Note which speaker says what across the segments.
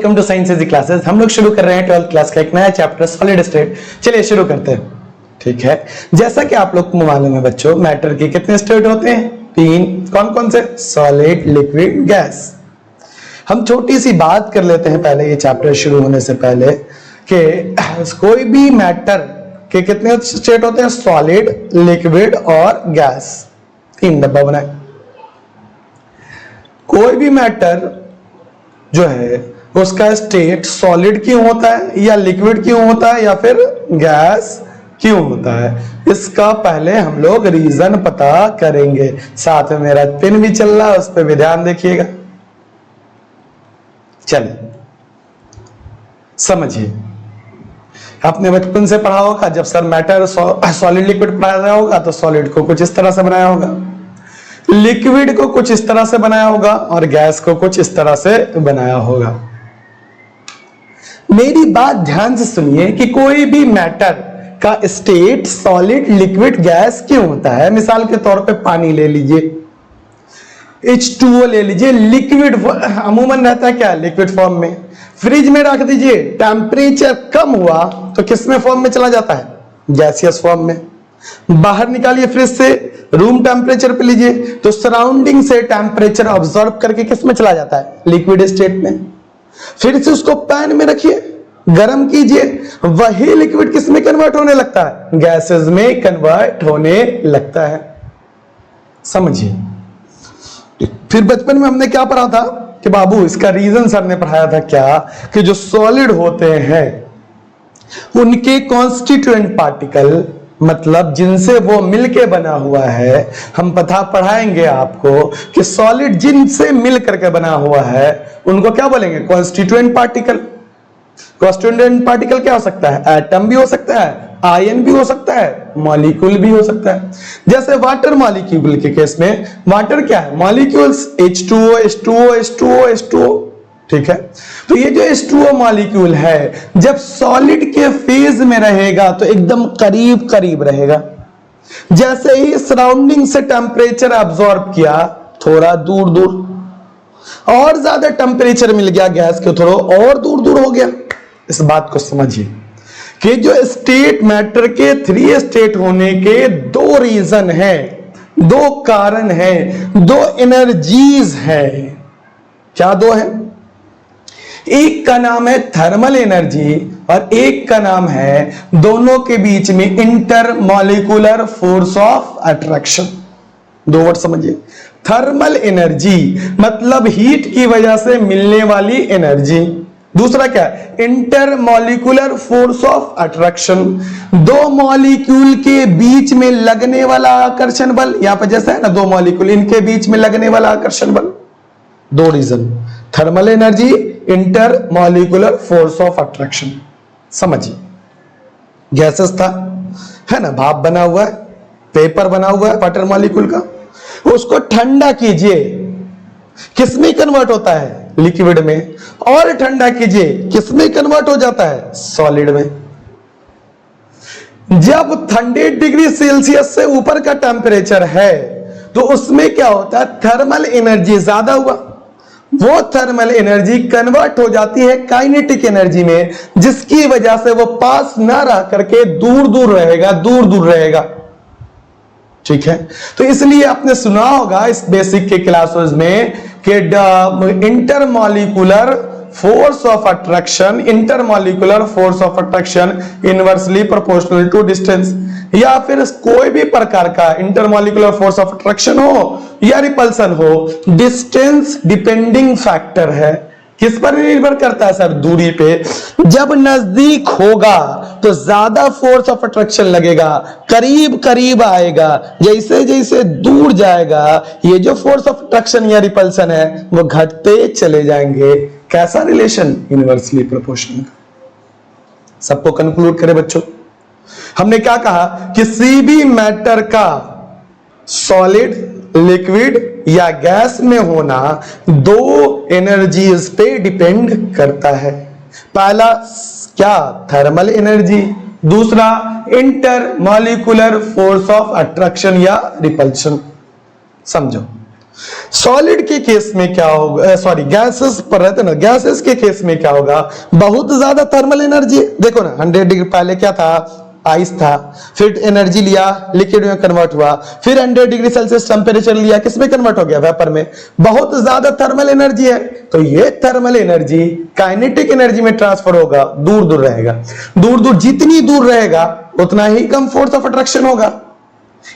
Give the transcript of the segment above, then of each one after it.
Speaker 1: Welcome to science easy classes. हम लोग शुरू कर रहे हैं 12th क्लास का एक नया चैप्टर सॉलिड स्टेट। चलिए शुरू करते हैं। ठीक है, जैसा कि आप लोग को मालूम है बच्चों, मैटर के कितने स्टेट होते हैं? 3। कौन कौन से? Solid, liquid, gas. हम छोटी सी बात कर लेते हैं पहले, ये चैप्टर शुरू होने से पहले, कि कोई भी मैटर के कितने स्टेट होते हैं? सॉलिड, लिक्विड और गैस। 3 डब्बा बनाए। कोई भी मैटर जो है उसका स्टेट सॉलिड क्यों होता है या लिक्विड क्यों होता है या फिर गैस क्यों होता है, इसका पहले हम लोग रीजन पता करेंगे। साथ में मेरा पेन भी चल रहा है, उस पर भी ध्यान देखिएगा। चलिए समझिए, आपने बचपन से पढ़ा होगा, जब सर मैटर सॉलिड लिक्विड पढ़ाया होगा तो सॉलिड को कुछ इस तरह से बनाया होगा, लिक्विड को कुछ इस तरह से बनाया होगा और गैस को कुछ इस तरह से बनाया होगा। मेरी बात ध्यान से सुनिए कि कोई भी मैटर का स्टेट सॉलिड, लिक्विड, गैस क्यों होता है। मिसाल के तौर पे पानी ले लीजिए, H2O ले लीजिए, लिक्विड अमूमन रहता है क्या? लिक्विड फॉर्म में। फ्रिज में रख दीजिए, टेम्परेचर कम हुआ तो किस में फॉर्म में चला जाता है? गैसियस फॉर्म में। बाहर निकालिए फ्रिज से, रूम टेम्परेचर पे लीजिए तो सराउंडिंग से टेम्परेचर ऑब्जॉर्व करके किस में चला जाता है? लिक्विड स्टेट में। फिर से उसको पैन में रखिए, गर्म कीजिए, वही लिक्विड किस में कन्वर्ट होने लगता है? गैसेस में कन्वर्ट होने लगता है। समझिए। फिर बचपन में हमने क्या पढ़ा था कि बाबू, इसका रीजन सर ने पढ़ाया था क्या, कि जो सॉलिड होते हैं उनके कॉन्स्टिट्यूएंट पार्टिकल, मतलब जिनसे वो मिलके बना हुआ है, हम पढ़ाएंगे आपको कि सॉलिड जिनसे मिल करके बना हुआ है उनको क्या बोलेंगे? Constituent particle. कॉन्स्टिट्यूएंट पार्टिकल क्या हो सकता है? एटम भी हो सकता है, आयन भी हो सकता है, मॉलिक्यूल भी हो सकता है। जैसे वाटर मॉलिक्यूल के केस में, वाटर क्या है? Molecules, H2O, H2O, H2O, H2O। ठीक है, तो ये जो H2O मॉलिक्यूल है जब सॉलिड के फेज में रहेगा तो एकदम करीब करीब रहेगा। जैसे ही सराउंडिंग से टेम्परेचर अब्सॉर्ब किया, थोड़ा दूर दूर, और ज्यादा टेम्परेचर मिल गया गैस के, थोड़ा और दूर दूर हो गया। इस बात को समझिए कि जो स्टेट मैटर के 3 स्टेट होने के 2 रीजन है, 2 कारण है, 2 एनर्जीज है। क्या 2 है? एक का नाम है थर्मल एनर्जी और एक का नाम है, दोनों के बीच में, intermolecular force of attraction. 2 word समझिए। थर्मल एनर्जी मतलब हीट की वजह से मिलने वाली एनर्जी। दूसरा क्या है? Intermolecular force of attraction, 2 molecule के बीच में लगने वाला आकर्षण बल। यहां पर जैसा है ना, 2 मॉलिक्यूल, इनके बीच में लगने वाला आकर्षण बल। 2 reason, thermal energy, intermolecular force of attraction. समझिए। गैसेस था, है ना, भाप बना हुआ है, पेपर बना हुआ है वाटर मॉलिक्यूल का, उसको ठंडा कीजिए, किसमें कन्वर्ट होता है? लिक्विड में। और ठंडा कीजिए, किसमें कन्वर्ट हो जाता है? सॉलिड में। जब 100 डिग्री सेल्सियस से ऊपर का टेम्परेचर है तो उसमें क्या होता है? थर्मल एनर्जी ज्यादा हुआ, वो थर्मल एनर्जी कन्वर्ट हो जाती है काइनेटिक एनर्जी में, जिसकी वजह से वो पास ना रह करके दूर दूर रहेगा, दूर दूर रहेगा। ठीक है, तो इसलिए आपने सुना होगा इस बेसिक के क्लासेस में कि intermolecular force of attraction, intermolecular force of attraction inversely proportional to distance, या फिर कोई भी प्रकार का इंटरमॉलिक्यूलर फोर्स ऑफ अट्रैक्शन हो या रिपल्सन हो, डिस्टेंस डिपेंडिंग फैक्टर है। किस पर निर्भर करता है सर? दूरी पे। जब नजदीक होगा तो ज्यादा फोर्स ऑफ अट्रैक्शन लगेगा, करीब करीब आएगा, जैसे जैसे दूर जाएगा ये जो फोर्स ऑफ अट्रैक्शन या रिपल्सन है वो घटते चले जाएंगे। कैसा रिलेशन? Inversely proportional. सबको कंक्लूड करें बच्चों। हमने क्या कहा? किसी भी मैटर का सॉलिड, लिक्विड या गैस में होना 2 एनर्जीज पे डिपेंड करता है। पहला क्या? Thermal energy. दूसरा इंटरमॉलिक्यूलर फोर्स ऑफ अट्रैक्शन या रिपल्शन। समझो, सॉलिड के केस में क्या होगा, सॉरी गैसेस पर रहते ना, गैसेस के केस में क्या होगा, बहुत ज्यादा थर्मल एनर्जी। देखो ना 100 डिग्री पहले क्या था, आइस था, फिर एनर्जी लिया लिक्विड में कन्वर्ट हुआ, फिर 100 डिग्री सेल्सियस टेम्परेचर लिया, किस में कन्वर्ट हो गया, वेपर में। बहुत ज्यादा थर्मल एनर्जी है, तो ये थर्मल एनर्जी काइनेटिक एनर्जी में ट्रांसफर होगा, दूर दूर रहेगा। दूर दूर जितनी दूर रहेगा उतना ही कम फोर्स ऑफ अट्रैक्शन होगा,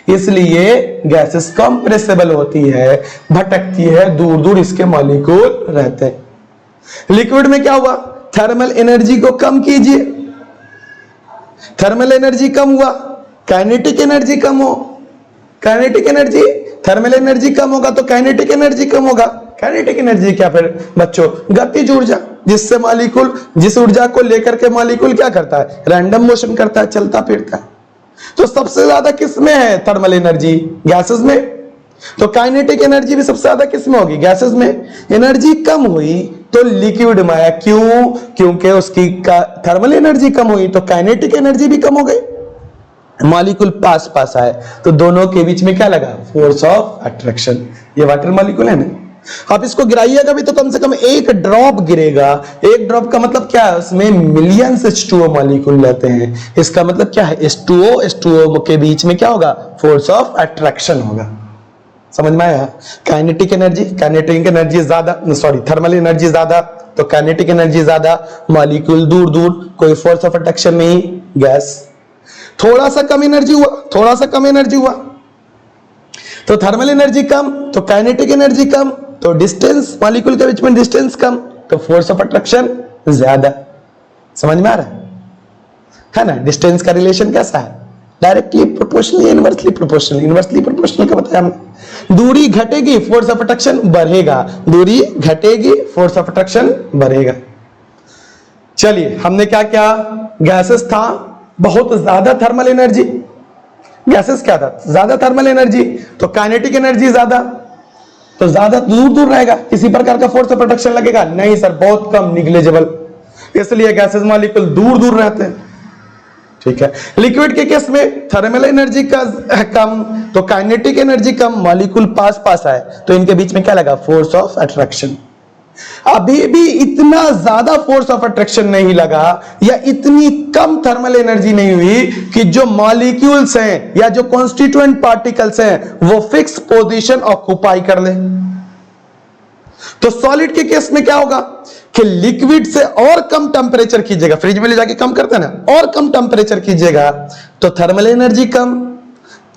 Speaker 1: इसलिए गैसेस कंप्रेसिबल होती है, भटकती है, दूर दूर इसके मॉलिक्यूल रहते हैं। लिक्विड में क्या हुआ, थर्मल एनर्जी को कम कीजिए, थर्मल एनर्जी कम हुआ, काइनेटिक एनर्जी कम हो, काइनेटिक एनर्जी, थर्मल एनर्जी कम होगा तो काइनेटिक एनर्जी कम होगा। काइनेटिक एनर्जी क्या फिर बच्चों, गतिज ऊर्जा, जिससे मॉलिक्यूल, जिस ऊर्जा को लेकर के मॉलिक्यूल क्या करता है, रैंडम मोशन करता है, चलता फिरता है। तो सबसे ज्यादा किसमें है थर्मल एनर्जी, गैसेस में। तो काइनेटिक एनर्जी भी सबसे ज्यादा किसमें होगी, गैसेस में। एनर्जी कम हुई तो लिक्विड में आया, क्यों, क्योंकि उसकी थर्मल एनर्जी कम हुई तो काइनेटिक एनर्जी भी कम हो गई। मॉलिक्यूल पास पास आए तो दोनों के बीच में क्या लगा, फोर्स ऑफ अट्रैक्शन। ये वाटर मॉलिक्यूल है ना, आप इसको गिराइएगा भी तो कम से कम एक ड्रॉप गिरेगा। एक ड्रॉप का मतलब क्या है, उसमें मिलियंस H2O मॉलिक्यूल रहते हैं। इसका मतलब क्या है, H2O के बीच में क्या होगा, फोर्स ऑफ अट्रैक्शन होगा। समझ में आया। काइनेटिक एनर्जी, काइनेटिक एनर्जी ज्यादा, सॉरी थर्मल एनर्जी ज्यादा तो काइनेटिक एनर्जी ज्यादा, मॉलिक्यूल दूर दूर, कोई फोर्स ऑफ अट्रैक्शन नहीं, गैस। थोड़ा सा कम एनर्जी हुआ, थोड़ा सा कम एनर्जी हुआ तो थर्मल एनर्जी कम तो काइनेटिक एनर्जी कम, तो डिस्टेंस मॉलिक्यूल के बीच में डिस्टेंस कम तो फोर्स ऑफ अट्रैक्शन ज्यादा। समझ में आ रहा है ना। डिस्टेंस का रिलेशन कैसा है, directly proportional, inversely proportional. Inversely proportional का बताया हमने। दूरी घटेगी फोर्स ऑफ अट्रैक्शन बढ़ेगा, दूरी घटेगी फोर्स ऑफ अट्रैक्शन बढ़ेगा। चलिए हमने क्या क्या, गैसेस था बहुत ज्यादा थर्मल एनर्जी, गैसेस क्या था ज्यादा थर्मल एनर्जी, तो काइनेटिक एनर्जी ज्यादा, तो ज्यादा दूर दूर रहेगा, किसी प्रकार का फोर्स ऑफ अट्रैक्शन लगेगा नहीं सर, बहुत कम, निग्लेजेबल, इसलिए गैसेस मॉलिक्यूल दूर दूर रहते हैं। ठीक है। लिक्विड के केस में थर्मल एनर्जी का कम तो काइनेटिक एनर्जी कम, मॉलिक्यूल पास पास आए तो इनके बीच में क्या लगा, फोर्स ऑफ अट्रैक्शन। अभी भी इतना ज्यादा फोर्स ऑफ अट्रैक्शन नहीं लगा या इतनी कम थर्मल एनर्जी नहीं हुई कि जो मॉलिक्यूल्स हैं या जो कॉन्स्टिट्यूएंट पार्टिकल्स हैं वो फिक्स पोजीशन ऑक्युपाई कर ले। तो सॉलिड के केस में क्या होगा कि लिक्विड से और कम टेम्परेचर कीजिएगा, फ्रिज में ले जाके कम करते हैं ना, और कम टेम्परेचर कीजिएगा तो थर्मल एनर्जी कम,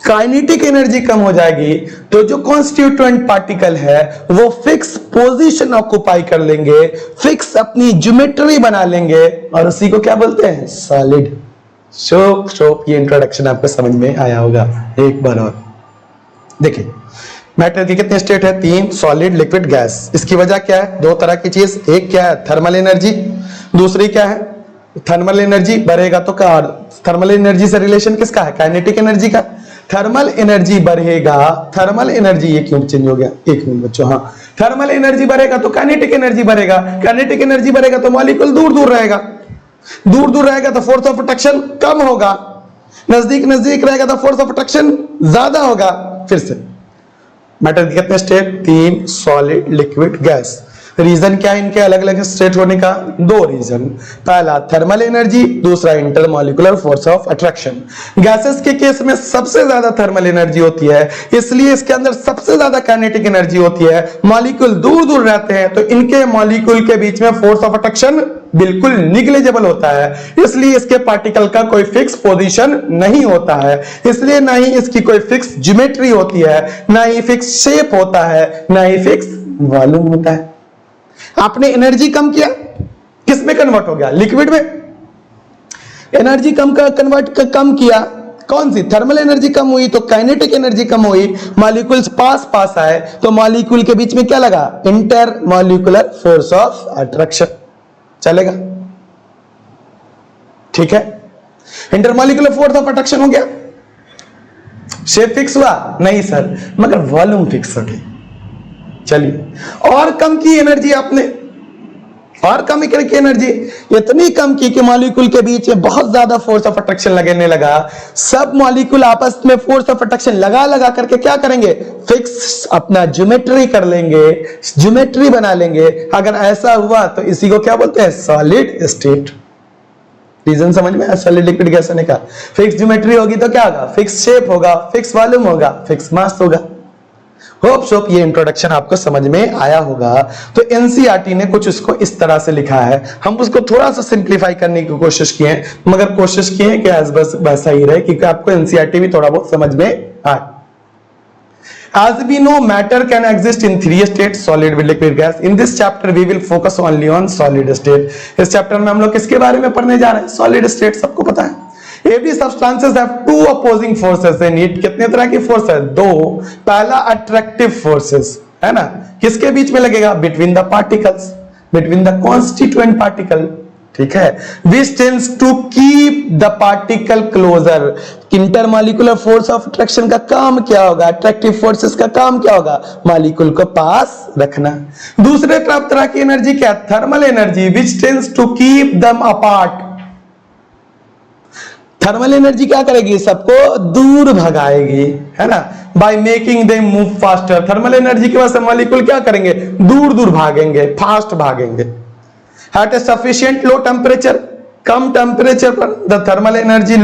Speaker 1: काइनेटिक एनर्जी कम हो जाएगी, तो जो कॉन्स्टिट्यूएंट पार्टिकल है वो फिक्स पोजीशन ऑक्युपाई कर लेंगे, फिक्स अपनी ज्योमेट्री बना लेंगे और उसी को क्या बोलते हैं, सॉलिड। शो ये इंट्रोडक्शन आपको समझ में आया होगा। एक बार और देखिए, मैटर की कितने स्टेट है, 3, सॉलिड, लिक्विड, गैस। इसकी वजह क्या है, दो तरह की चीज, एक क्या है थर्मल एनर्जी, दूसरी क्या है, थर्मल एनर्जी बढ़ेगा तो क्या, थर्मल एनर्जी से रिलेशन किसका है, काइनेटिक एनर्जी का। थर्मल एनर्जी बढ़ेगा, थर्मल एनर्जी, ये क्यों चेंज हो गया, एक मिनट बच्चों, हाँ, थर्मल एनर्जी बढ़ेगा तो काइनेटिक एनर्जी बढ़ेगा, काइनेटिक एनर्जी बढ़ेगा तो मॉलिक्यूल दूर दूर रहेगा, दूर दूर रहेगा तो फोर्स ऑफ अट्रैक्शन कम होगा, नजदीक नजदीक रहेगा तो फोर्स ऑफ अट्रैक्शन ज्यादा होगा। फिर से मैटर के कितने state, 3, solid, liquid, gas. Reason क्या है इनके अलग अलग स्टेट होने का, 2 रीजन, पहला थर्मल एनर्जी, दूसरा intermolecular force of attraction. Gases के केस में सबसे ज्यादा थर्मल एनर्जी होती है, इसलिए इसके अंदर सबसे ज्यादा काइनेटिक एनर्जी होती है। मॉलिक्यूल दूर दूर रहते हैं तो इनके मॉलिक्यूल के बीच में फोर्स ऑफ अट्रैक्शन बिल्कुल निग्लेजेबल होता है, इसलिए इसके पार्टिकल का कोई फिक्स पोजीशन नहीं होता है, इसलिए ना ही इसकी कोई फिक्स ज्योमेट्री होती है, ना ही फिक्स शेप होता है, ना ही फिक्स वॉल्यूम होता है। आपने एनर्जी कम किया, किस में कन्वर्ट हो गया, लिक्विड में। एनर्जी कम किया, कौन सी, थर्मल एनर्जी कम हुई तो काइनेटिक एनर्जी कम हुई, मॉलिक्यूल्स पास पास आए तो मॉलिक्यूल के बीच में क्या लगा, inter molecular force of attraction. चलेगा, ठीक है। इंटरमॉलिक्यूलर फोर्स ऑफ अट्रैक्शन हो गया, शेप फिक्स हुआ नहीं सर, मगर वॉल्यूम फिक्स हो गई। चलिए, और कम की एनर्जी आपने, और कम की एनर्जी इतनी कम की कि मॉलिक्यूल के बीच में बहुत ज्यादा फोर्स ऑफ अट्रैक्शन लगने लगा। सब मॉलिक्यूल आपस में फोर्स ऑफ अट्रैक्शन लगा लगा करके क्या करेंगे, फिक्स अपना ज्योमेट्री कर लेंगे, ज्योमेट्री बना लेंगे। अगर ऐसा हुआ तो इसी को क्या बोलते हैं, सॉलिड स्टेट। रीजन समझ में आया सॉलिड लिक्विड गैस होने का। फिक्स ज्योमेट्री होगी तो क्या होगा, फिक्स शेप होगा, फिक्स वॉल्यूम होगा, फिक्स मास होगा। होप सोप ये इंट्रोडक्शन आपको समझ में आया होगा। तो एनसीईआरटी ने कुछ उसको इस तरह से लिखा है, हम उसको थोड़ा सा सिंप्लीफाई करने की कोशिश किए हैं, मगर कोशिश किए हैं कि आज बस वैसा ही रहे क्योंकि आपको एनसीईआरटी भी थोड़ा बहुत समझ में आए। As we know, matter can exist in three states: solid, liquid, gas. In this chapter, we will focus only on solid state. इस चैप्टर में हम लोग किसके बारे में पढ़ने जा रहे हैं, सॉलिड स्टेट। सबको पता है every substances have two opposing forces in it। कितने तरह की फोर्स है, दो। पहला अट्रैक्टिव फोर्सेस है ना, किसके बीच में लगेगा, between the particles, between the constituent particle, ठीक है। which tends to keep the particle closer। Intermolecular force of attraction का काम क्या होगा, अट्रैक्टिव फोर्सेस का काम क्या होगा, मॉलिक्यूल को पास रखना। दूसरे तरह की एनर्जी क्या, thermal energy, which tends to keep them apart। Thermal energy क्या करेगी, सबको दूर भगाएगी, है ना, by making them move faster. Thermal energy की वजह से मॉलिक्यूल क्या करेंगे, दूर दूर भागेंगे, फास्ट भागेंगे। एट ए सफिशिएंट लो टेम्परेचर, कम टेम्परेचर पर द थर्मल एनर्जी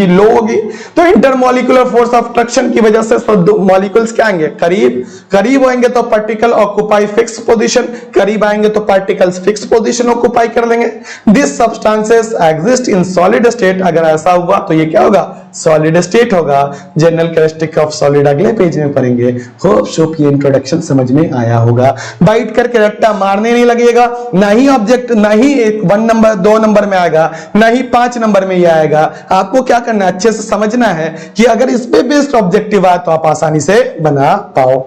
Speaker 1: लो होगी, तो इंटरमॉलिक्यूलर फोर्स ऑफ अट्रैक्शन की वजह से मॉलिक्यूल्स क्या आएंगे, करीब होंगे तो पार्टिकल ऑक्यूपाई फिक्स पोजीशन, करीब आएंगे तो पार्टिकल्स फिक्स पोजीशन ऑक्यूपाई कर लेंगे। This substances exist in solid state. अगर ऐसा हुआ तो ये क्या होगा, सॉलिड स्टेट होगा। जनरल कैरेक्टरिस्टिक ऑफ सॉलिड अगले पेज में पढ़ेंगे। होप सो ये इंट्रोडक्शन समझ में आया होगा। बाइट करके रट्टा मारने नहीं लगेगा, ना ही ऑब्जेक्ट, ना ही 1 नंबर 2 नंबर में आएगा, ना ही 5 नंबर में ये आएगा। आपको क्या करना है, अच्छे से समझना है कि अगर इस पे बेस्ड ऑब्जेक्टिव आए तो आप आसानी से बना पाओ।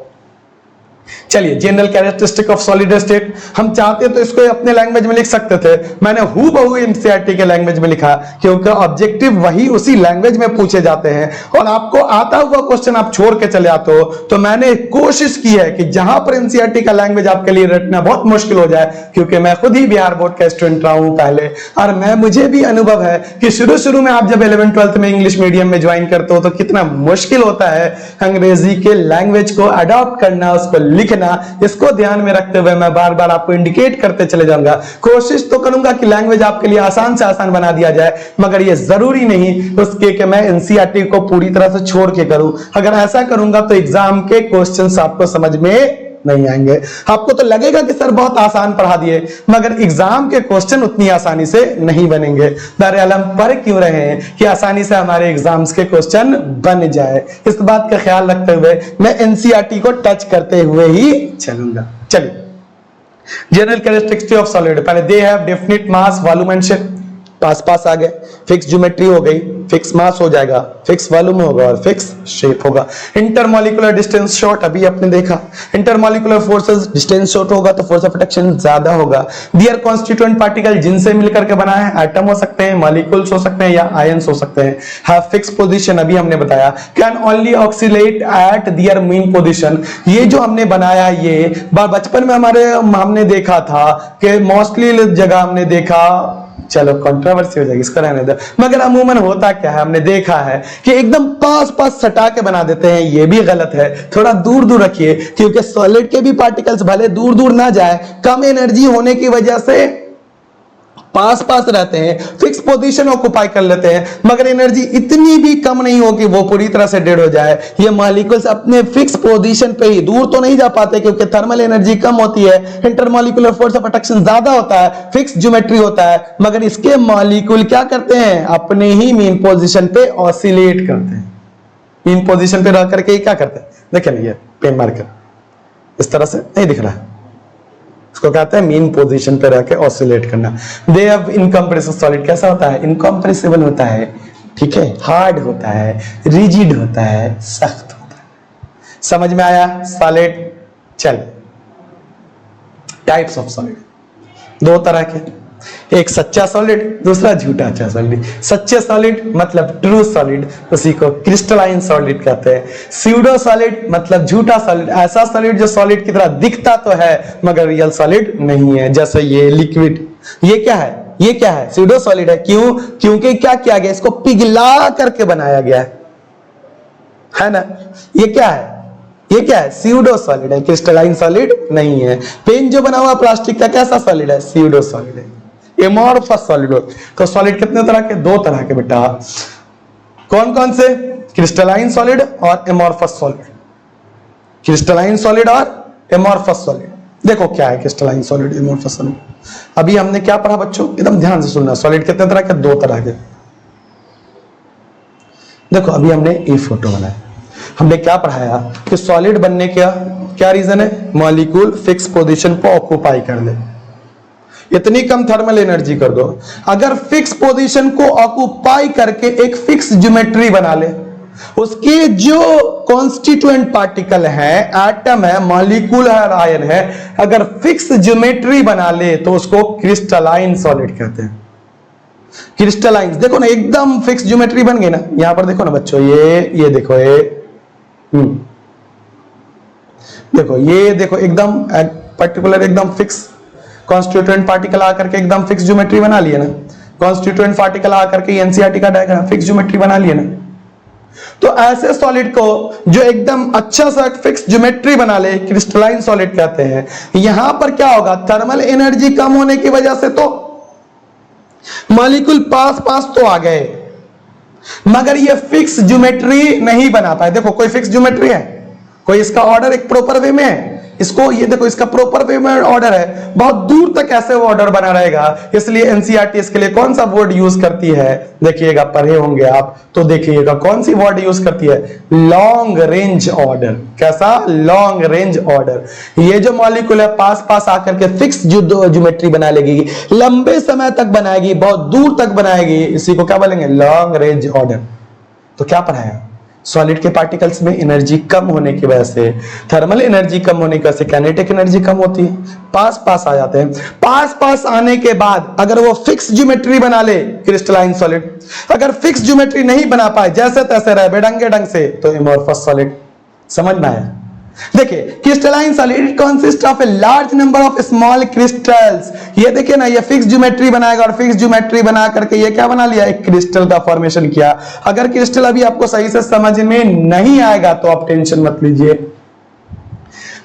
Speaker 1: चलिए, general characteristic of solid state, हम चाहते तो इसको अपने लैंग्वेज में लिख सकते थे, मैंने हूबहू एनसीईआरटी के लैंग्वेज में लिखा क्योंकि ऑब्जेक्टिव वही उसी लैंग्वेज में पूछे जाते हैं और आपको आता हुआ क्वेश्चन आप छोड़ के चले आते हो। तो मैंने कोशिश की है कि जहां पर एनसीईआरटी का लैंग्वेज आपके लिए रटना बहुत मुश्किल हो जाए, क्योंकि मैं खुद ही बिहार बोर्ड का स्टूडेंट रहा हूं पहले, और मुझे भी अनुभव है कि शुरू में आप जब 11th 12th में इंग्लिश मीडियम में ज्वाइन करते हो तो कितना मुश्किल होता है अंग्रेजी के लैंग्वेज को अडॉप्ट करना, उसको लिखना। इसको ध्यान में रखते हुए मैं बार बार आपको इंडिकेट करते चले जाऊंगा। कोशिश तो करूंगा कि लैंग्वेज आपके लिए आसान से आसान बना दिया जाए, मगर यह जरूरी नहीं उसके कि मैं एनसीईआरटी को पूरी तरह से छोड़ के करूं। अगर ऐसा करूंगा तो एग्जाम के क्वेश्चंस आपको समझ में नहीं आएंगे। आपको तो लगेगा कि सर बहुत आसान पढ़ा दिए, मगर एग्जाम के क्वेश्चन उतनी आसानी से नहीं बनेंगे। बहरहाल हम पढ़ क्यों रहे हैं कि आसानी से हमारे एग्जाम्स के क्वेश्चन बन जाए। इस बात का ख्याल रखते हुए मैं एनसीईआरटी को टच करते हुए ही चलूंगा। चलिए, जनरल कैरेक्टरिस्टिक्स ऑफ सॉलिड, पहले they have definite mass, volume and shape, पास आ गए, फिक्स ज्योमेट्री हो गई, फिक्स मास हो जाएगा, फिक्स वॉल्यूम होगा और फिक्स शेप होगा। इंटरमॉलिक्यूलर डिस्टेंस शॉर्ट, अभी आपने देखा, इंटरमॉलिक्यूलर फोर्सेस, डिस्टेंस शॉर्ट होगा तो फोर्स ऑफ अट्रैक्शन ज्यादा होगा। दियर कॉन्स्टिट्यूएंट पार्टिकल, जिनसे मिलकर के बना है, एटम हो सकते हैं, मॉलिक्यूल्स हो सकते हैं या आयंस हो सकते हैं, हैव फिक्स पोजीशन, अभी हमने बताया, can only oscillate at their mean position. ये जो हमने बनाया, ये बचपन में हमने देखा था कि मोस्टली जगह हमने देखा, चलो कंट्रोवर्सी हो जाएगी, इसको रहने दो, मगर अमूमन होता क्या है, हमने देखा है कि एकदम पास सटा के बना देते हैं। ये भी गलत है, थोड़ा दूर रखिए, क्योंकि सॉलिड के भी पार्टिकल्स भले दूर ना जाए, कम एनर्जी होने की वजह से पास रहते हैं, फिक्स पोजीशन ऑक्यूपाई कर लेते हैं, मगर एनर्जी इतनी भी कम नहीं हो कि वो पूरी तरह से डेड हो जाए। ये मॉलिक्यूल्स अपने फिक्स पोजीशन पे ही, दूर तो नहीं जा पाते क्योंकि थर्मल एनर्जी कम होती है, इंटरमॉलिक्यूलर फोर्स ऑफ अट्रैक्शन ज्यादा होता है, फिक्स ज्योमेट्री होता है, मगर इसके मॉलिक्यूल क्या करते हैं, अपने ही मीन पोजीशन पे ऑसिलेट करते हैं। मीन पोजीशन पे रह करके क्या करते हैं, देखिए ये पेन मार्कर इस तरह से नहीं दिख रहा है, इसको कहते हैं मीन पोजीशन पे रह के ऑसिलेट करना। दे हैव इनकम्प्रेसिबल सॉलिड, कैसा होता है, इनकम्प्रेसिबल होता है, ठीक है, हार्ड होता है, रिजिड होता है, सख्त होता है। समझ में आया सॉलिड? चल, टाइप्स ऑफ सॉलिड 2 तरह के, एक सच्चा सॉलिड, दूसरा झूठा अच्छा सॉलिड। सच्चे सॉलिड मतलब ट्रू सॉलिड, उसी को क्रिस्टलाइन सॉलिड कहते हैं। स्यूडो सॉलिड मतलब झूठा सॉलिड, ऐसा सॉलिड जो सॉलिड की तरह दिखता तो है मगर रियल सॉलिड नहीं है, जैसे ये लिक्विड। ये क्या है? ये क्या है? स्यूडो सॉलिड है। क्यों? क्योंकि क्या किया गया, इसको पिघला करके बनाया गया है ना। ये क्या है? ये क्या है? स्यूडो सॉलिड है, क्रिस्टलाइन सॉलिड नहीं है। पेन जो बना हुआ प्लास्टिक का कैसा सॉलिड है? स्यूडो सॉलिड है। एमोर्फस सॉलिड हो तो सॉलिड कितने तरह के? दो तरह के बेटा। कौन कौन से? क्रिस्टलाइन सॉलिड और एमोर्फस सॉलिड। क्रिस्टलाइन सॉलिड और एमोर्फस सॉलिड। देखो क्या है क्रिस्टलाइन सॉलिड, एमोर्फस सॉलिड। अभी हमने क्या पढ़ा बच्चों? एकदम ध्यान से सुनना। सॉलिड कितने तरह के? दो तरह के। देखो अभी हमने ये फोटो बनाया, हमने क्या पढ़ाया कि सॉलिड बनने का क्या रीजन है? मॉलिक्यूल फिक्स पोजीशन पर ऑक्यूपाई कर ले, इतनी कम थर्मल एनर्जी कर दो। अगर फिक्स पोजीशन को ऑक्यूपाई करके एक फिक्स ज्योमेट्री बना ले, उसके जो कॉन्स्टिट्यूएंट पार्टिकल है, एटम है, मॉलिक्यूल है और आयन है, अगर फिक्स ज्योमेट्री बना ले तो उसको क्रिस्टलाइन सॉलिड कहते हैं। क्रिस्टलाइन देखो ना, एकदम फिक्स ज्योमेट्री बन गई ना। यहां पर देखो ना बच्चों, ये देखो, ये देखो, ये देखो, एकदम पर्टिकुलर, एकदम फिक्स कॉन्स्टिट्यूएंट पार्टिकल आकर के एकदम फिक्स ज्योमेट्री बना लिए ना। कॉन्स्टिट्यूएंट पार्टिकल आकर के एनसीईआरटी का डायग्राम फिक्स ज्योमेट्री बना लिए ना। तो ऐसे सॉलिड को जो एकदम अच्छा सा फिक्स ज्योमेट्री बना ले, क्रिस्टलाइन सॉलिड कहते हैं। यहां पर क्या होगा? थर्मल एनर्जी कम होने की वजह से तो मॉलिक्यूल पास पास तो आ गए, मगर ये फिक्स ज्योमेट्री नहीं बना पाए। देखो कोई फिक्स ज्योमेट्री है, कोई इसका ऑर्डर एक प्रॉपर वे में है, इसको ये देखो, इसका प्रॉपर वे में ऑर्डर है, बहुत दूर तक ऐसे वो ऑर्डर बना रहेगा। इसलिए एनसीईआरटी इसके लिए कौन सा वर्ड यूज करती है? देखिएगा, पढ़े होंगे आप तो देखिएगा कौन सी वर्ड यूज करती है? Long range order. कैसा? Long range order. ये जो मॉलिक्यूल है पास पास आकर के फिक्स ज्योमेट्री बना लेगी, लंबे समय तक बनाएगी, बहुत दूर तक बनाएगी, इसी को क्या बोलेंगे? Long range order. तो क्या पढ़ाया? सॉलिड के पार्टिकल्स में एनर्जी कम होने की वजह से, थर्मल एनर्जी कम होने की वजह से काइनेटिक एनर्जी कम होती है, पास पास आ जाते हैं। पास पास आने के बाद अगर वो फिक्स ज्योमेट्री बना ले, क्रिस्टलाइन सॉलिड, अगर फिक्स ज्योमेट्री नहीं बना पाए, जैसे तैसे रहे बेढंगे ढंग से, तो एमोर्फस सॉलिड। समझ में आया? देखिए, crystalline solid consist of a large number of small crystals. ये देखिए ना, ये फिक्स ज्योमेट्री बनाएगा और फिक्स ज्योमेट्री बना करके ये क्या बना लिया? एक क्रिस्टल का फॉर्मेशन किया। अगर क्रिस्टल अभी आपको सही से समझ में नहीं आएगा तो आप टेंशन मत लीजिए,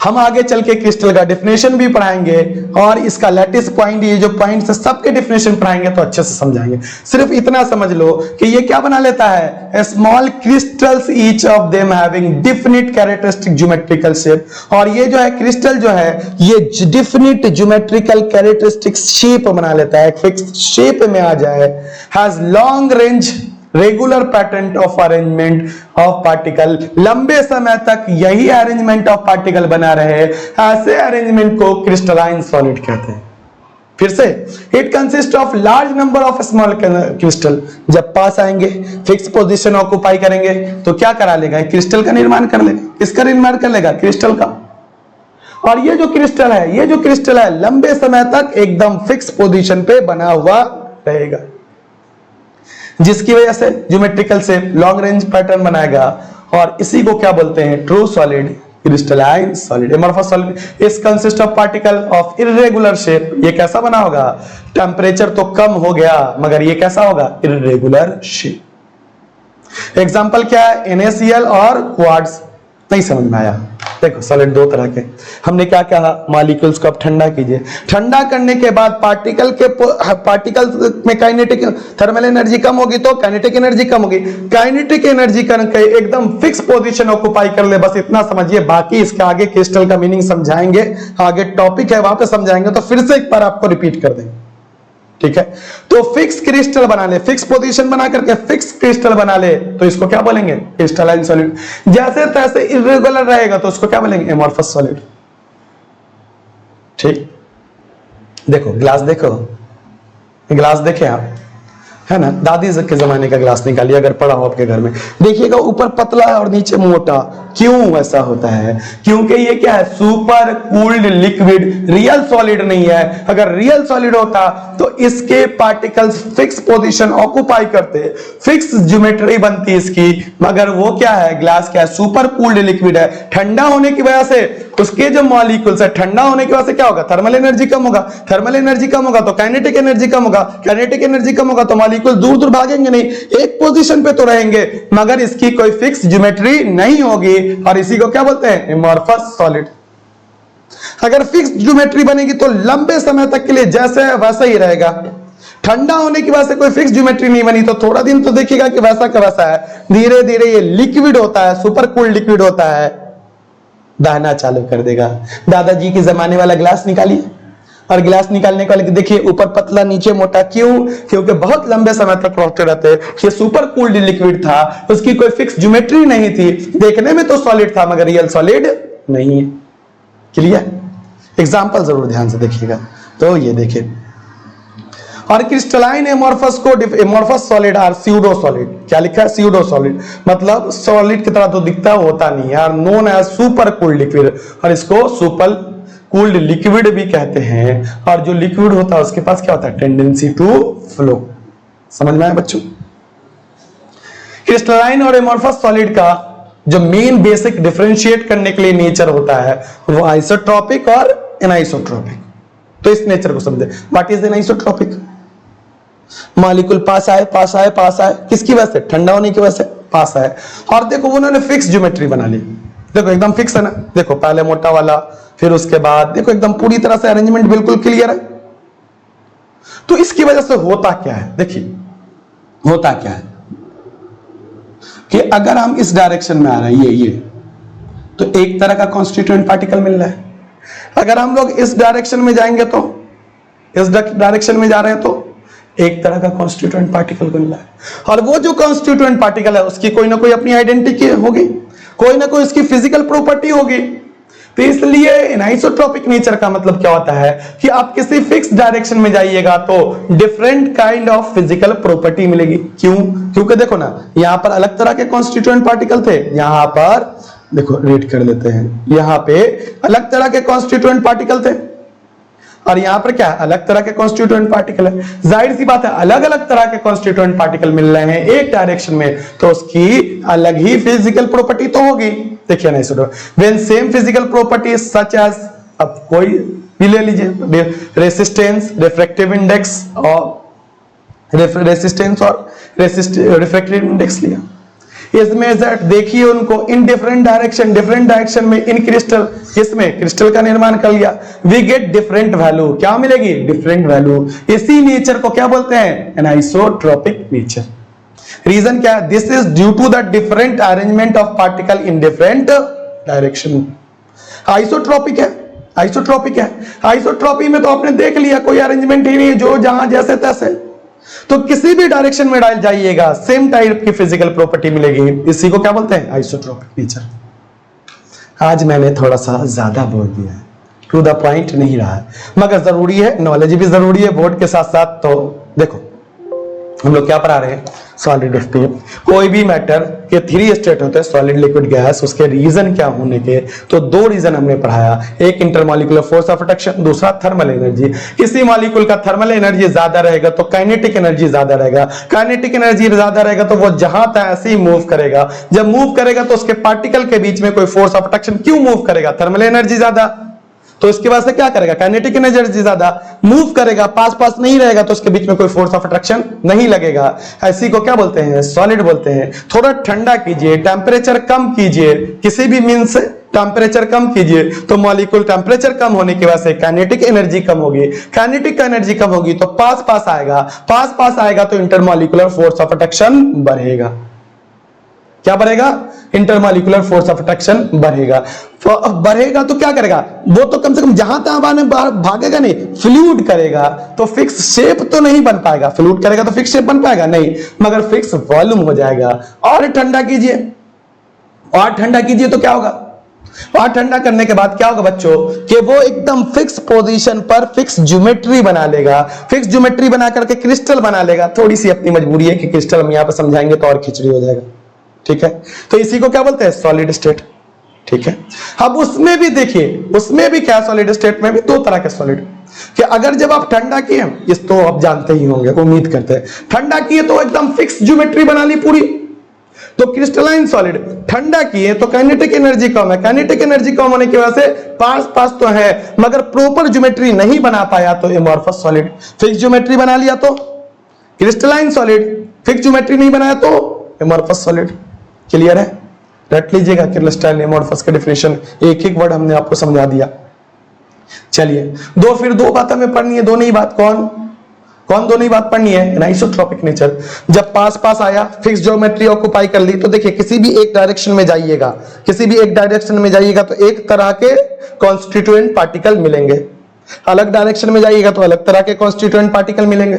Speaker 1: हम आगे चल के क्रिस्टल का डेफिनेशन भी पढ़ाएंगे और इसका लैटिस पॉइंट, ये जो पॉइंट है सबके डेफिनेशन पढ़ाएंगे तो अच्छे से समझाएंगे। सिर्फ इतना समझ लो कि ये क्या बना लेता है? Small crystals, each of them having definite characteristic geometrical shape. और ये जो है क्रिस्टल जो है, ये डिफिनिट ज्योमेट्रिकल कैरेक्टरिस्टिक शेप बना लेता है, फिक्स शेप में आ जाए। Has long range regular pattern of arrangement of particle. लंबे समय तक यही अरेंजमेंट ऑफ पार्टिकल बना रहे, ऐसे अरेंजमेंट को क्रिस्टलाइन सॉलिड कहते हैं। फिर से, it consist of large number of small crystal. जब पास आएंगे, फिक्स पोजीशन ऑक्यूपाई करेंगे, तो क्या करा लेगा? क्रिस्टल का निर्माण कर लेगा। किसका निर्माण कर लेगा? क्रिस्टल का। और ये जो क्रिस्टल है, ये जो क्रिस्टल है, लंबे समय तक एकदम फिक्स पोजीशन पे बना हुआ रहेगा, जिसकी वजह से geometrical shape, long range pattern बनाएगा। और इसी को क्या बोलते हैं? True solid, crystalline solid. Amorphous solid is consist of particle of irregular shape. ये कैसा बना होगा? टेम्परेचर तो कम हो गया मगर ये कैसा होगा? Irregular shape. एग्जांपल क्या है? NaCl और क्वार्ट्ज। नहीं समझ में आया? देखो, सॉलिड दो तरह के। हमने क्या कहा? मॉलिक्यूल्स को आप ठंडा कीजिए। ठंडा करने के बाद पार्टिकल में काइनेटिक थर्मल एनर्जी कम होगी तो काइनेटिक एनर्जी कम होगी। काइनेटिक एनर्जी करके एकदम फिक्स पोजीशन ऑक्यूपाई कर ले, बस इतना समझिए। बाकी इसके आगे क्रिस्टल का मीनिंग समझाएंगे, आगे टॉपिक है वहां पे समझाएंगे, तो फिर से एक बार आपको रिपीट कर देंगे, ठीक है? तो फिक्स क्रिस्टल बना ले, फिक्स पोजीशन बना करके फिक्स क्रिस्टल बना ले, तो इसको क्या बोलेंगे? Crystalline solid. जैसे तैसे इर्रेगुलर रहेगा तो उसको क्या बोलेंगे? Amorphous solid. ठीक, देखो ग्लास, देखो ग्लास, देखे आप, है ना। दादी के जमाने का ग्लास निकालिए अगर पड़ा हो आपके घर में, देखिएगा ऊपर पतला है और नीचे मोटा। क्यों ऐसा होता है? क्योंकि ये क्या है? Super cooled liquid, real solid नहीं है। अगर रियल सॉलिड होता तो इसके पार्टिकल्स फिक्स पोजीशन ऑक्युपाई करते, फिक्स ज्योमेट्री बनती इसकी, मगर वो क्या है? ग्लास क्या है? सुपर कूल्ड लिक्विड है। ठंडा होने की वजह से उसके जो मॉलिक्यूल्स है, ठंडा होने की वजह से क्या होगा? थर्मल एनर्जी कम होगा, थर्मल एनर्जी कम होगा तो काइनेटिक एनर्जी कम होगा, काइनेटिक एनर्जी कम होगा तो मॉलिक्यूल दूर दूर भागेंगे नहीं, एक पोजीशन पे तो रहेंगे, मगर इसकी कोई फिक्स ज्योमेट्री नहीं होगी, और इसी को क्या बोलते हैं? Amorphous solid. अगर फिक्स ज्योमेट्री बनेगी तो लंबे समय तक के लिए जैसे है वैसा ही रहेगा। ठंडा होने की वजह से कोई फिक्स ज्योमेट्री नहीं बनी तो थोड़ा दिन तो देखिएगा कि वैसा का वैसा है, धीरे धीरे ये लिक्विड होता है, सुपर कूल्ड लिक्विड होता है, दहना चालू कर देगा। दादाजी के जमाने वाला ग्लास निकालिए, और गिलास निकालने के लिए देखिए ऊपर पतला नीचे मोटा। क्यों? क्योंकि बहुत लंबे समय तक रखते रहते। ये सुपर कूल्ड लिक्विड था, उसकी कोई फिक्स ज्योमेट्री नहीं थी, देखने में तो सॉलिड था मगर रियल सॉलिड नहीं है। क्लियर? एग्जांपल जरूर ध्यान से देखिएगा। तो ये देखिए, और क्रिस्टलाइन एमॉर्फस को amorphous solid or pseudo solid. क्या लिखा है? स्यूडो सॉलिड, मतलब सॉलिड की तरह तो दिखता होता नहीं है, और known as super cooled liquid, और इसको सुपर कूल्ड लिक्विड भी कहते हैं। और जो लिक्विड होता है उसके पास क्या होता है? Tendency to flow. समझ में आया बच्चों? क्रिस्टलाइन और एमॉर्फस सॉलिड का जो मेन बेसिक डिफरेंशिएट करने के लिए नेचर होता है वो आइसोट्रोपिक और एनाइसोट्रोपिक। तो इस नेचर को समझे। What is anisotropic? मॉलिक्यूल पास आए पास आए पास आए, किसकी वजह से? ठंडा होने की वजह से पास आए। और देखो उन्होंने फिक्स ज्योमेट्री बना ली, देखो एकदम फिक्स है ना। देखो पहले मोटा वाला, फिर उसके बाद देखो एकदम पूरी तरह से अरेंजमेंट बिल्कुल क्लियर है। तो इसकी वजह से होता क्या है? देखिए होता क्या है कि अगर हम इस डायरेक्शन में आ रहे हैं ये तो एक तरह का कॉन्स्टिट्यूएंट पार्टिकल मिल रहा है। अगर हम लोग इस डायरेक्शन में जाएंगे तो इस डायरेक्शन में जा रहे हैं तो एक तरह का कॉन्स्टिट्यूएंट पार्टिकल मिल रहा है। और वो जो कॉन्स्टिट्यूएंट पार्टिकल है उसकी कोई ना कोई अपनी आइडेंटिटी होगी, कोई ना कोई इसकी फिजिकल प्रॉपर्टी होगी। तो इसलिए एनाइसोट्रोपिक नेचर का मतलब क्या होता है कि आप किसी फिक्स डायरेक्शन में जाइएगा तो different kind of physical property मिलेगी। क्यों? क्योंकि देखो ना, यहां पर अलग तरह के कॉन्स्टिट्यूएंट पार्टिकल थे, यहां पर देखो रेड कर लेते हैं, यहां पे अलग तरह के कॉन्स्टिट्यूएंट पार्टिकल थे, और यहां पर क्या है? अलग तरह के कॉन्स्टिट्यूएंट पार्टिकल है। जाहिर सी बात है अलग अलग तरह के कॉन्स्टिट्यूएंट पार्टिकल मिल रहे हैं एक डायरेक्शन में तो उसकी अलग ही फिजिकल प्रॉपर्टी तो होगी। देखिए ना, when same physical property such as, अब कोई भी ले लीजिए, रेसिस्टेंस, रिफ्रैक्टिव इंडेक्स और रेसिस्टेंस और रिफ्रैक्टिव इंडेक्स लिया, इसमें देखिए उनको इन डिफरेंट डायरेक्शन में इन क्रिस्टल, इसमें क्रिस्टल का निर्माण कर लिया, वी गेट डिफरेंट वैल्यू। क्या मिलेगी? Different value. इसी नेचर को क्या बोलते हैं? Anisotropic nature. रीजन क्या है? This is due to the different arrangement of particle in different direction. Isotropic है, आइसोट्रोपिक है। आइसोट्रोपी में तो आपने देख लिया कोई अरेंजमेंट ही नहीं, जो जहां जैसे तैसे, तो किसी भी डायरेक्शन में डाल जाइएगा सेम टाइप की फिजिकल प्रॉपर्टी मिलेगी। इसी को क्या बोलते हैं? Isotropic nature. आज मैंने थोड़ा सा ज्यादा बोल दिया है, टू द पॉइंट नहीं रहा है, मगर जरूरी है, नॉलेज भी जरूरी है बोर्ड के साथ साथ। तो देखो हम लोग क्या पढ़ा रहे हैं? Solid state. कोई भी मैटर के 3 स्टेट होते हैं, सॉलिड, लिक्विड, गैस। उसके रीजन क्या होने के? तो 2 रीजन हमने पढ़ाया, एक इंटरमॉलिक्यूलर फोर्स ऑफ अट्रैक्शन, दूसरा थर्मल एनर्जी। किसी मॉलिक्यूल का थर्मल एनर्जी ज्यादा रहेगा तो काइनेटिक एनर्जी ज्यादा रहेगा, काइनेटिक एनर्जी ज्यादा रहेगा तो वो जहां था ऐसे ही मूव करेगा। जब मूव करेगा तो उसके पार्टिकल के बीच में कोई फोर्स ऑफ अट्रैक्शन, क्यों मूव करेगा? थर्मल एनर्जी ज्यादा, तो इसके वजह से क्या करेगा? काइनेटिक एनर्जी ज्यादा मूव करेगा, पास पास नहीं रहेगा तो उसके बीच में कोई फोर्स ऑफ अट्रैक्शन नहीं लगेगा। ऐसी को क्या बोलते हैं? सॉलिड बोलते हैं। थोड़ा ठंडा कीजिए, टेम्परेचर कम कीजिए, किसी भी मींस से टेम्परेचर कम कीजिए तो मॉलिक्यूल टेम्परेचर कम होने की वजह से काइनेटिक एनर्जी कम होगी, काइनेटिक एनर्जी कम होगी तो पास पास आएगा, पास पास आएगा तो इंटरमॉलिक्यूलर फोर्स ऑफ अट्रैक्शन बढ़ेगा। क्या बढ़ेगा? इंटरमॉलिक्यूलर फोर्स ऑफ अट्रैक्शन बढ़ेगा। बढ़ेगा तो क्या करेगा? वो तो कम से कम जहां तहां भागेगा नहीं, फ्लूइड करेगा तो फिक्स शेप तो नहीं बन पाएगा। फ्लूइड करेगा तो फिक्स शेप बन पाएगा नहीं, मगर फिक्स वॉल्यूम हो जाएगा। और ठंडा कीजिए, और ठंडा कीजिए तो क्या होगा? और ठंडा करने के बाद क्या होगा बच्चों कि वो एकदम फिक्स पोजीशन पर फिक्स ज्योमेट्री बना लेगा, फिक्स ज्योमेट्री बना करके क्रिस्टल बना लेगा। थोड़ी सी अपनी मजबूरी है कि क्रिस्टल हम यहां पर समझाएंगे तो और खिचड़ी हो जाएगा, ठीक है। तो इसी को क्या बोलते हैं, सॉलिड स्टेट, ठीक है। अब उसमें भी देखिए, उसमें भी क्या, सॉलिड स्टेट में भी दो तरह के सॉलिड, कि अगर जब आप ठंडा किए, इस तो आप जानते ही होंगे, उम्मीद करते हैं, ठंडा किए तो एकदम फिक्स ज्योमेट्री बना ली पूरी, तो क्रिस्टलाइन सॉलिड। ठंडा किए तो काइनेटिक एनर्जी कम है, काइनेटिक एनर्जी कम होने की वजह से पास तो है मगर प्रॉपर ज्योमेट्री नहीं बना पाया तो एमॉर्फस सॉलिड। फिक्स ज्योमेट्री बना लिया तो क्रिस्टलाइन सॉलिड, फिक्स ज्योमेट्री नहीं बनाया तो एमॉर्फस सॉलिड। क्लियर है, रट लीजिएगा क्रिस्टलाइन एमॉर्फस का डिफिनेशन, एक एक वर्ड हमने आपको समझा दिया। चलिए फिर दो बात हमें पढ़नी है, दोनों ही बात, कौन दोनों ही बात पढ़नी है, एनाइसोट्रॉपिक नेचर। जब पास आया, फिक्स ज्योमेट्री ऑक्युपाई कर ली, तो देखिए किसी भी एक डायरेक्शन में जाइएगा, किसी भी एक डायरेक्शन में जाइएगा तो एक तरह के कॉन्स्टिट्यूएंट पार्टिकल मिलेंगे, अलग डायरेक्शन में जाइएगा तो अलग तरह के कॉन्स्टिट्यूएंट पार्टिकल मिलेंगे,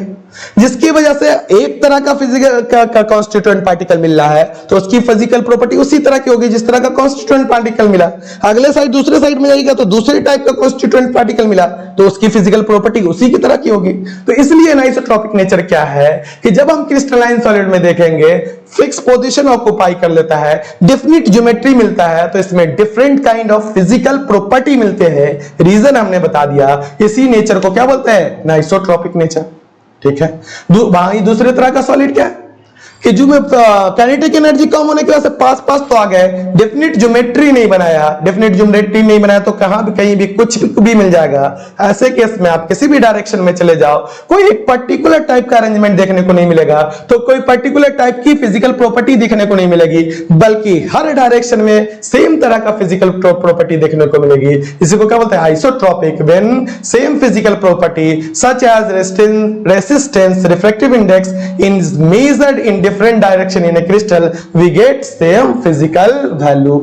Speaker 1: जिसकी वजह से एक तरह का फिजिकल का कॉन्स्टिट्यूएंट पार्टिकल मिल रहा है तो उसकी फिजिकल प्रॉपर्टी उसी तरह की होगी जिस तरह का कॉन्स्टिट्यूएंट पार्टिकल मिला। अगले साइड दूसरे साइड में जाइएगा तो दूसरे टाइप का कॉन्स्टिट्यूएंट पार्टिकल मिला तो उसकी फिजिकल प्रॉपर्टी उसी की तरह की होगी। तो इसलिए एनाइसोट्रॉपिक नेचर क्या है कि जब हम क्रिस्टलाइन सॉलिड में देखेंगे फिक्स पोजीशन ऑक्युपाई कर लेता है, डेफिनिट ज्योमेट्री मिलता है, तो इसमें different kind of physical property मिलते हैं। रीजन हमने बता दिया, इसी नेचर को क्या बोलते हैं, एनाइसोट्रॉपिक नेचर, ठीक है। वहीं दूसरे तरह का सॉलिड क्या है कि जो काइनेटिक एनर्जी कम होने की वजह से पास तो आ गए, डेफिनिट ज्योमेट्री नहीं बनाया, डेफिनिट ज्योमेट्री नहीं बनाया तो कहां भी कहीं भी कुछ भी मिल जाएगा। ऐसे केस में आप किसी भी डायरेक्शन में चले जाओ, कोई एक पर्टिकुलर टाइप का अरेंजमेंट देखने को नहीं मिलेगा, तो कोई पर्टिकुलर टाइप की फिजिकल प्रॉपर्टी देखने को नहीं मिलेगी, बल्कि हर डायरेक्शन में सेम तरह का फिजिकल प्रॉपर्टी देखने को मिलेगी। इसी को क्या बोलते हैं, isotropic, when same physical property such as resistance, refractive index in measured in different direction in a crystal we get same physical value.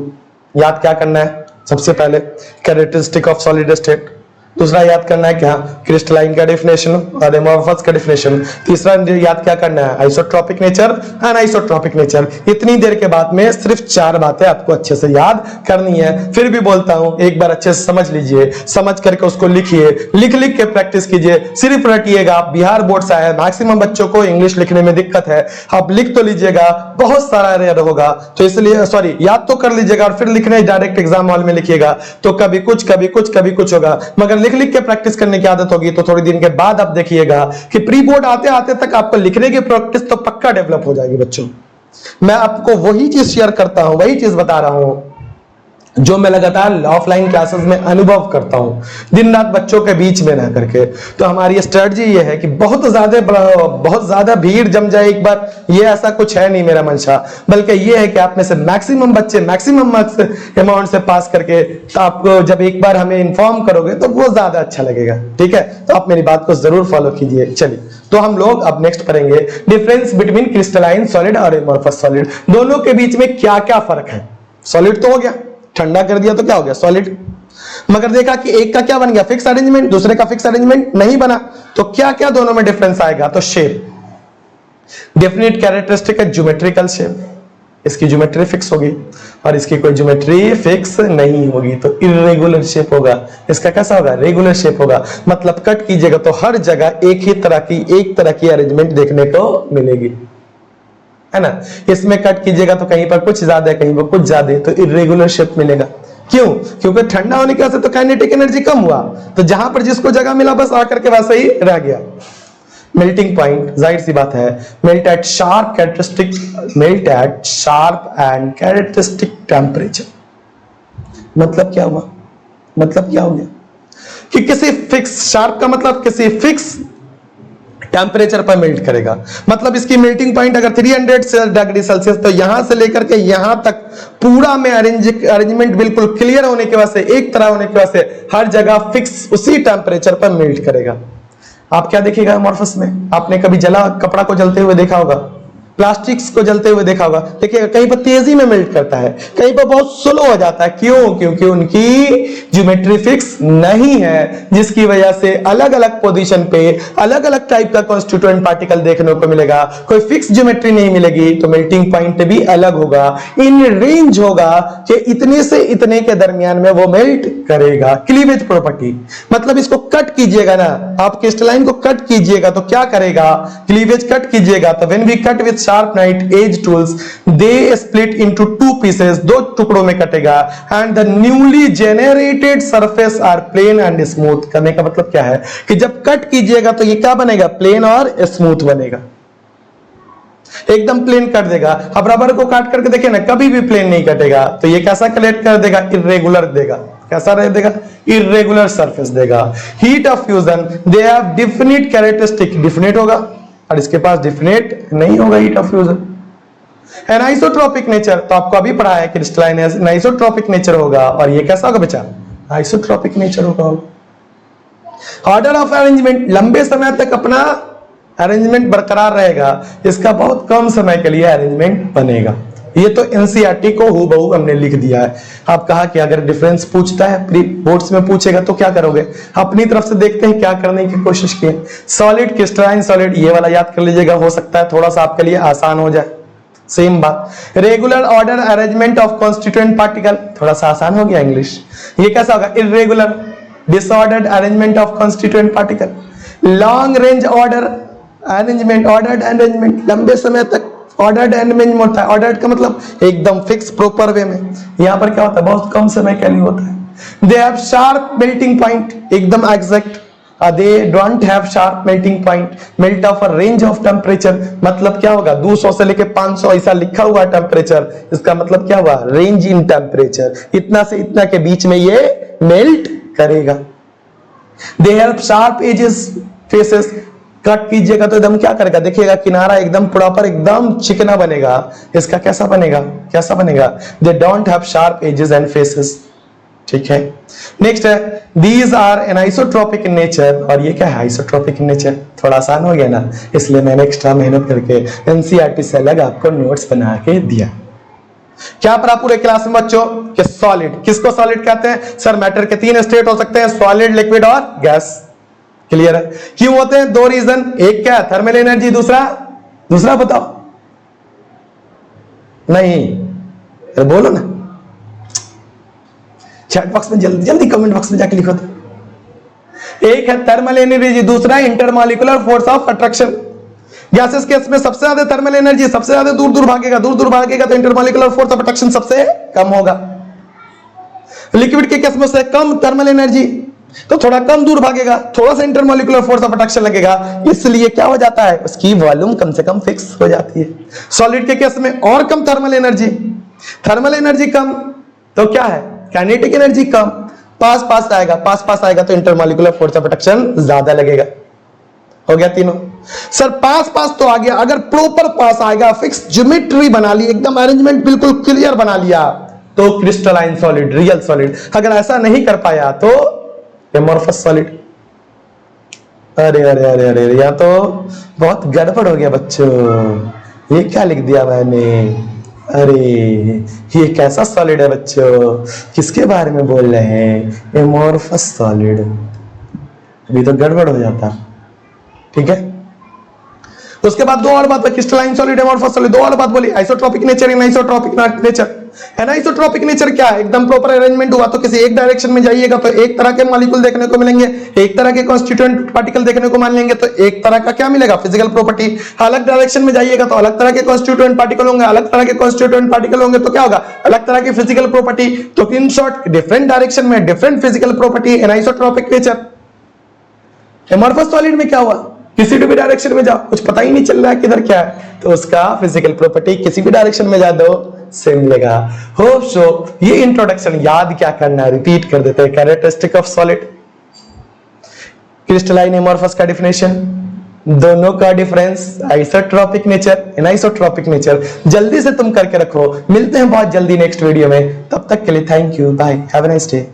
Speaker 1: याद क्या करना है, सबसे पहले कैरेक्टरिस्टिक ऑफ सॉलिड स्टेट, दूसरा याद करना है क्या, क्रिस्टलाइन का डेफिनेशन और एमॉर्फस का डेफिनेशन, तीसरा याद क्या करना है, आइसोट्रॉपिक नेचर, अनआइसोट्रॉपिक नेचर। इतनी देर के बाद में सिर्फ 4 बातें आपको अच्छे से याद करनी है। फिर भी बोलता हूं, एक बार अच्छे से समझ लीजिए, समझ करके उसको लिखिए, लिख के प्रैक्टिस कीजिए, सिर्फ रटिएगा। आप बिहार बोर्ड से आए, मैक्सिमम बच्चों को इंग्लिश लिखने में दिक्कत है, आप लिख तो लीजिएगा, बहुत सारा एरर होगा, तो इसलिए सॉरी याद तो कर लीजिएगा और फिर लिखने डायरेक्ट एग्जाम हॉल में लिखिएगा तो कभी कुछ होगा, मगर लिख के प्रैक्टिस करने की आदत होगी तो थोड़ी दिन के बाद आप देखिएगा कि प्री बोर्ड आते तक आपको लिखने की प्रैक्टिस तो पक्का डेवलप हो जाएगी बच्चों। मैं आपको वही चीज शेयर करता हूं, वही चीज बता रहा हूं जो मैं लगातार ऑफलाइन क्लासेस में अनुभव करता हूं, दिन रात बच्चों के बीच में रह करके। तो हमारी स्ट्रेटजी ये है कि बहुत ज्यादा भीड़ जम जाए एक बार, ये ऐसा कुछ है नहीं मेरा मंशा, बल्कि ये है कि आप में से मैक्सिमम बच्चे मैक्सिमम मार्क्स अमाउंट से पास करके तो आपको जब एक बार हमें इन्फॉर्म करोगे तो वो ज्यादा अच्छा लगेगा, ठीक है। तो आप मेरी बात को जरूर फॉलो कीजिए। चलिए, तो हम लोग अब नेक्स्ट पढ़ेंगे डिफरेंस बिटवीन क्रिस्टलाइन सॉलिड और एमॉर्फस सॉलिड, दोनों के बीच में क्या क्या फर्क है। सॉलिड तो हो गया, ठंडा कर दिया तो क्या हो गया, सॉलिड। मगर देखा कि एक का क्या बन गया, फिक्स अरेंजमेंट, दूसरे का फिक्स अरेंजमेंट नहीं बना, तो क्या क्या दोनों में डिफरेंस आएगा, तो शेप, डेफिनेट कैरेक्टरिस्टिक है ज्योमेट्रिकल शेप, इसकी ज्योमेट्री फिक्स होगी और इसकी कोई ज्योमेट्री फिक्स नहीं होगी, तो इरेगुलर शेप होगा। इसका कैसा होगा, रेगुलर शेप होगा, मतलब कट कीजिएगा तो हर जगह एक तरह की अरेंजमेंट देखने को मिलेगी, है ना। इसमें कट कीजिएगा तो कहीं पर कुछ ज्यादा, कहीं पर कुछ ज्यादा, तो इरेगुलर शेप मिलेगा। क्यों, क्योंकि ठंडा होने की वजह से तो काइनेटिक एनर्जी कम हुआ, तो जहां पर जिसको जगह मिला बस आकर के वैसे ही रह गया। मेल्टिंग पॉइंट, जाहिर सी बात है, melt eight sharp and characteristic temperature. मतलब क्या हुआ, मतलब क्या हो गया कि किसी फिक्स, शार्प का मतलब किसी फिक्स टेम्परेचर पर मेल्ट करेगा, मतलब इसकी मेल्टिंग पॉइंट अगर 300 डिग्री सेल्सियस, तो यहां से लेकर के यहां तक पूरा में अरेंजमेंट बिल्कुल क्लियर होने की वजह से, एक तरह होने की वजह से हर जगह फिक्स उसी टेम्परेचर पर मेल्ट करेगा। आप क्या देखिएगा एमॉर्फस में, आपने कभी जला कपड़ा को जलते हुए देखा होगा, प्लास्टिक्स को जलते हुए देखा होगा, देखिए कहीं पर तेजी में मेल्ट करता है, कहीं पर बहुत स्लो हो जाता है। क्यों? क्योंकि उनकी ज्योमेट्री फिक्स नहीं है, जिसकी वजह से अलग अलग पोजीशन पे अलग अलग टाइप का कॉन्स्टिट्यूएंट पार्टिकल देखने को मिलेगा। कोई फिक्स ज्योमेट्री नहीं मिलेगी, तो मेल्टिंग पॉइंट भी अलग होगा, इन रेंज होगा कि इतने से इतने के दरमियान में वो मेल्ट करेगा। क्लीवेज प्रॉपर्टी मतलब इसको कट कीजिएगा ना, आप क्रिस्टलाइन को कट कीजिएगा तो क्या करेगा? क्लीवेज कट कीजिएगा तो when we cut with sharp knife edge tools they split into two pieces, दो टुकड़ों में कटेगा। And the newly generated surface are plain and smooth. करने का मतलब क्या है कि जब कट कीजिएगा तो ये क्या बनेगा? प्लेन और स्मूथ बनेगा, एकदम प्लेन कर देगा। अब रबर को काट करके देखिए ना, कभी भी प्लेन नहीं कटेगा, तो ये कैसा कलेक्ट कर देगा? इर्रेगुलर देगा। कैसा रह देगा? इर्रेगुलर सरफेस देगा। Heat of fusion they have definite characteristic, definite होगा, और इसके पास डिफिनिट नहीं होगा heat of fusion. Anisotropic nature तो आपको अभी पढ़ा है, क्रिस्टलाइन एनाइसोट्रोपिक नेचर होगा, और ये कैसा होगा बच्चा? आइसोट्रोपिक नेचर होगा। ऑर्डर ऑफ अरेंजमेंट लंबे समय तक अपना अरेंजमेंट बरकरार रहेगा, इसका बहुत कम समय के लिए अरेंजमेंट बनेगा। ये तो एनसीईआरटी को हूबहू हमने लिख दिया है। आप कहा कि अगर डिफरेंस पूछता है, प्री बोर्ड्स में पूछेगा तो क्या करोगे? अपनी तरफ से देखते हैं क्या करने की कोशिश की। सॉलिड, क्रिस्टलाइन सॉलिड, ये वाला याद कर लीजिएगा, हो सकता है थोड़ा सा आपके लिए आसान हो जाए। सेम बात, regular order arrangement of constituent particle, थोड़ा सा आसान हो गया इंग्लिश। ये कैसा होगा? Irregular disordered arrangement of constituent particle. Long range order arrangement, ordered arrangement, लंबे समय तक ऑर्डर्ड अरेंजमेंट होता है। ऑर्डर्ड का मतलब एकदम फिक्स प्रॉपर वे में। यहां पर क्या होता है? बहुत कम समय के लिए होता है। They have sharp melting point, एकदम exact. They don't have sharp melting point, melt of a range of temperature, मतलब क्या होगा? 200 से लेके 500 ऐसा लिखा हुआ टेम्परेचर, इसका मतलब क्या हुआ? रेंज इन टेम्परेचर, इतना से इतना के बीच में ये मेल्ट करेगा। They have sharp edges faces, cut कीजिएगा तो एकदम क्या करेगा? देखिएगा किनारा एकदम प्रॉपर, एकदम चिकना बनेगा। इसका कैसा बनेगा? कैसा बनेगा? They don't have sharp edges and faces. ठीक है, नेक्स्ट है these are anisotropic in nature, और ये क्या है? Isotropic in nature. थोड़ा आसान हो गया ना, इसलिए मैंने एक्स्ट्रा मेहनत करके एनसीईआरटी से अलग आपको नोट्स बना के दिया। क्या पढ़ा पूरे क्लास में बच्चों? कि सॉलिड, किसको सॉलिड कहते हैं? सर मैटर के 3 स्टेट हो सकते हैं, सॉलिड, लिक्विड और गैस। क्लियर है? क्यों होते हैं? 2 रीजन, एक क्या? थर्मल एनर्जी, दूसरा बताओ। नहीं बोलो ना, चैट बॉक्स में जल्दी जल्दी कमेंट बॉक्स में जाके लिखो तो। एक है थर्मल एनर्जी, दूसरा intermolecular force of attraction. Gases case में सबसे ज्यादा थर्मल एनर्जी, सबसे ज्यादा दूर दूर भागेगा, दूर दूर भागेगा तो इंटरमॉलिक्यूलर फोर्स ऑफ अट्रैक्शन सबसे कम होगा। लिक्विड के केस में से कम थर्मल एनर्जी तो थोड़ा कम दूर भागेगा, थोड़ा सा इंटरमॉलिक्यूलर फोर्स ऑफ अट्रैक्शन लगेगा, इसलिए क्या हो जाता है? उसकी वॉल्यूम कम से कम फिक्स हो जाती है। सॉलिड के केस में और कम थर्मल एनर्जी कम तो क्या है? काइनेटिक एनर्जी कम। पास पास आएगा तो इंटरमॉलिक्यूलर फोर्स ऑफ अट्रैक्शन ज्यादा लगेगा। हो गया तीनों। सर पास तो आ गया, अगर प्रॉपर पास आएगा, फिक्स ज्योमेट्री बना ली, एकदम अरेंजमेंट बिल्कुल क्लियर बना लिया, तो क्रिस्टलाइन सॉलिड, रियल सॉलिड। अगर ऐसा नहीं कर पाया तो एमोर्फस सॉलिड। अरे अरे अरे अरे यहाँ तो बहुत गड़बड़ हो गया बच्चों, ये क्या लिख दिया मैंने? अरे ये कैसा सॉलिड है बच्चों? किसके बारे में बोल रहे हैं? Amorphous solid. अभी तो गड़बड़ हो जाता। ठीक है, उसके बाद 2 और बात, क्रिस्टलाइन सॉलिड, एमोर्फस सॉलिड, 2 और बात बोली। Isotropic nature, anisotropic nature. Anisotropic nature क्या है? एकदम प्रॉपर अरेंजमेंट हुआ तो किसी एक डायरेक्शन में जाइएगा तो एक तरह के मॉलिक्यूल देखने को मिलेंगे, एक तरह के कॉन्स्टिट्यूएंट पार्टिकल देखने को मान लेंगे तो एक तरह का क्या मिलेगा? Physical property. अलग डायरेक्शन में जाइएगा तो अलग तरह के कॉन्स्टिट्यूएंट पार्टिकल होंगे, अलग तरह के कॉन्स्टिट्यूएंट पार्टिकल होंगे तो क्या होगा? अलग तरह की फिजिकल प्रॉपर्टी। तो इन शॉर्ट डिफरेंट डायरेक्शन में different physical property, anisotropic nature. Amorphous solid में क्या हुआ? किसी भी डायरेक्शन में जाओ, कुछ पता ही नहीं चल रहा है किधर क्या है, तो उसका फिजिकल प्रॉपर्टी किसी भी डायरेक्शन में जा दो सेम मिलेगा। होप सो ये इंट्रोडक्शन याद क्या करना है, रिपीट कर देते हैं। Characteristic of solid, crystalline, amorphous का डिफिनेशन, दोनों का difference, isotropic nature, anisotropic nature. जल्दी से तुम करके रखो, मिलते हैं बहुत जल्दी नेक्स्ट वीडियो में। तब तक के लिए thank you, bye, have a nice day.